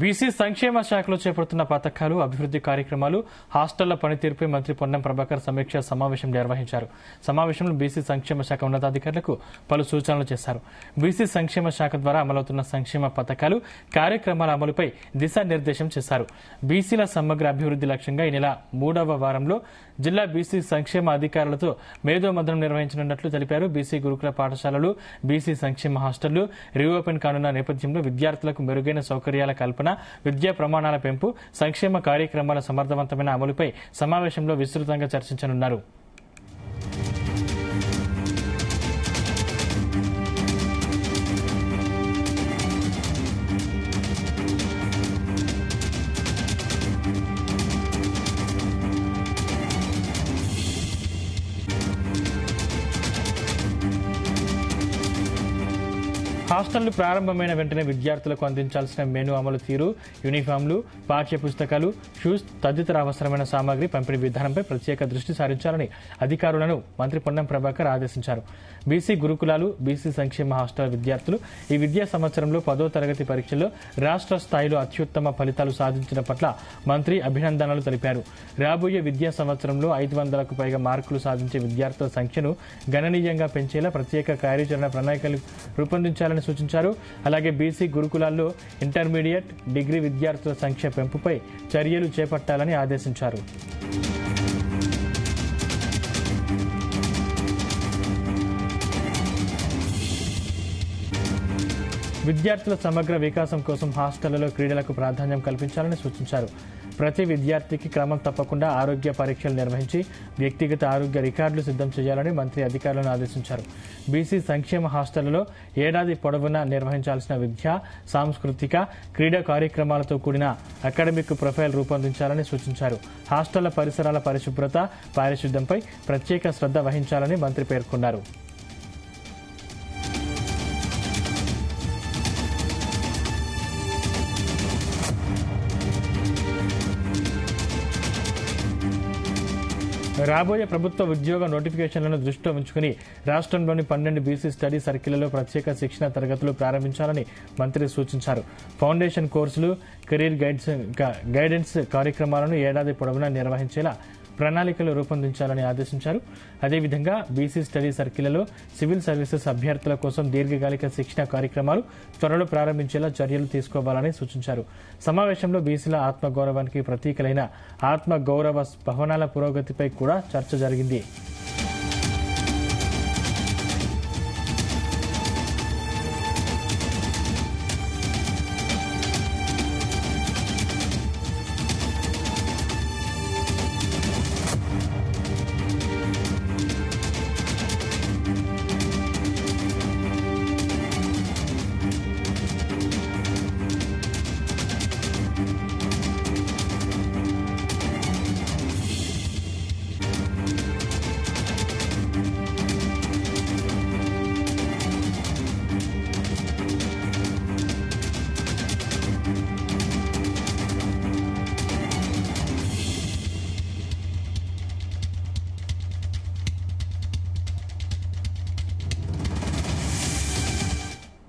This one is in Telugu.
బీసీ సంక్షేమ శాఖలో చేపడుతున్న పథకాలు అభివృద్ధి కార్యక్రమాలు హాస్టళ్ల పనితీరుపై మంత్రి పొన్నం ప్రభాకర్ సమీక్ష సమావేశం నిర్వహించారు. సమావేశంలో బీసీ సంక్షేమ శాఖ ఉన్నతాధికారులకు పలు సూచనలు చేశారు. బీసీ సంక్షేమ శాఖ ద్వారా అమలవుతున్న సంక్షేమ పథకాలు కార్యక్రమాల అమలుపై దిశానిర్దేశం చేశారు. బీసీల సమగ్ర అభివృద్ధి లక్ష్యంగా ఈ నెల 3వ వారంలో జిల్లా బీసీ సంక్షేమ అధికారులతో మేధోమథనం నిర్వహించనున్నట్లు తెలిపారు. బీసీ గురుకుల పాఠశాలలు, బీసీ సంక్షేమ హాస్టళ్లు రీఓపెన్ కానున్న నేపథ్యంలో విద్యార్థులకు మెరుగైన సౌకర్యాల కల్పన, విద్యా ప్రమాణాల పెంపు, సంక్షేమ కార్యక్రమాల సమర్థవంతమైన అమలుపై సమావేశంలో విస్తృతంగా చర్చించనున్నారు. హాస్టళ్లు ప్రారంభమైన వెంటనే విద్యార్థులకు అందించాల్సిన మెనూ అమలు తీరు, యూనిఫామ్లు, పాఠ్య పుస్తకాలు, షూస్ తదితర అవసరమైన సామాగ్రి పంపిణీ విధానంపై ప్రత్యేక దృష్టి సారించాలని అధికారులను మంత్రి పొన్నం ప్రభాకర్ ఆదేశించారు. బీసీ గురుకులాలు, బీసీ సంక్షేమ హాస్టల్ విద్యార్థులు ఈ విద్యా సంవత్సరంలో 10వ తరగతి పరీక్షల్లో రాష్ట్ర స్థాయిలో అత్యుత్తమ ఫలితాలు సాధించిన పట్ల మంత్రి అభినందనలు తెలిపారు. రాబోయే విద్యా సంవత్సరంలో 500కు పైగా మార్కులు సాధించే విద్యార్థుల సంఖ్యను గణనీయంగా పెంచేలా ప్రత్యేక కార్యాచరణ ప్రణాళికలు రూపొందించాలని సూచించారు. అలాగే బీసీ గురుకులాల్లో ఇంటర్మీడియట్, డిగ్రీ విద్యార్థుల సంఖ్య పెంపుపై చర్యలు చేపట్టాలని ఆదేశించారు. విద్యార్థుల సమగ్ర వికాసం కోసం హాస్టళ్లలో క్రీడలకు ప్రాధాన్యం కల్పించాలని సూచించారు. ప్రతి విద్యార్థికి క్రమం తప్పకుండా ఆరోగ్య పరీక్షలు నిర్వహించి వ్యక్తిగత ఆరోగ్య రికార్డులు సిద్ధం చేయాలని మంత్రి అధికారులను ఆదేశించారు. బీసీ సంక్షేమ హాస్టళ్లలో ఏడాది పొడవునా నిర్వహించాల్సిన విద్యా, సాంస్కృతిక, క్రీడా కార్యక్రమాలతో కూడిన అకాడమిక్ ప్రొఫైల్ రూపొందించాలని సూచించారు. హాస్టళ్ల పరిసరాల పరిశుభ్రత, పారిశుద్ధ్యంపై ప్రత్యేక శ్రద్ధ వహించాలని మంత్రి పేర్కొన్నారు. రాబోయే ప్రభుత్వ ఉద్యోగ నోటిఫికేషన్లను దృష్టిలో ఉంచుకుని రాష్ట్రంలోని 12 బీసీ స్టడీ సర్కిళ్లలో ప్రత్యేక శిక్షణ తరగతులు ప్రారంభించాలని మంత్రి సూచించారు. ఫౌండేషన్ కోర్సులు, కెరీర్ గైడెన్స్ కార్యక్రమాలను ఏడాది పొడవునా నిర్వహించేలా ప్రణాళికలు రూపొందించాలని ఆదేశించారు. అదేవిధంగా బీసీ స్టడీ సర్కిళ్లలో సివిల్ సర్వీసెస్ అభ్యర్థుల కోసం దీర్ఘకాలిక శిక్షణ కార్యక్రమాలు త్వరలో ప్రారంభించేలా చర్యలు తీసుకోవాలని సూచించారు. సమావేశంలో బీసీల ఆత్మగౌరవానికి ప్రతీకలైన ఆత్మగౌరవ భవనాల పురోగతిపై కూడా చర్చ జరిగింది.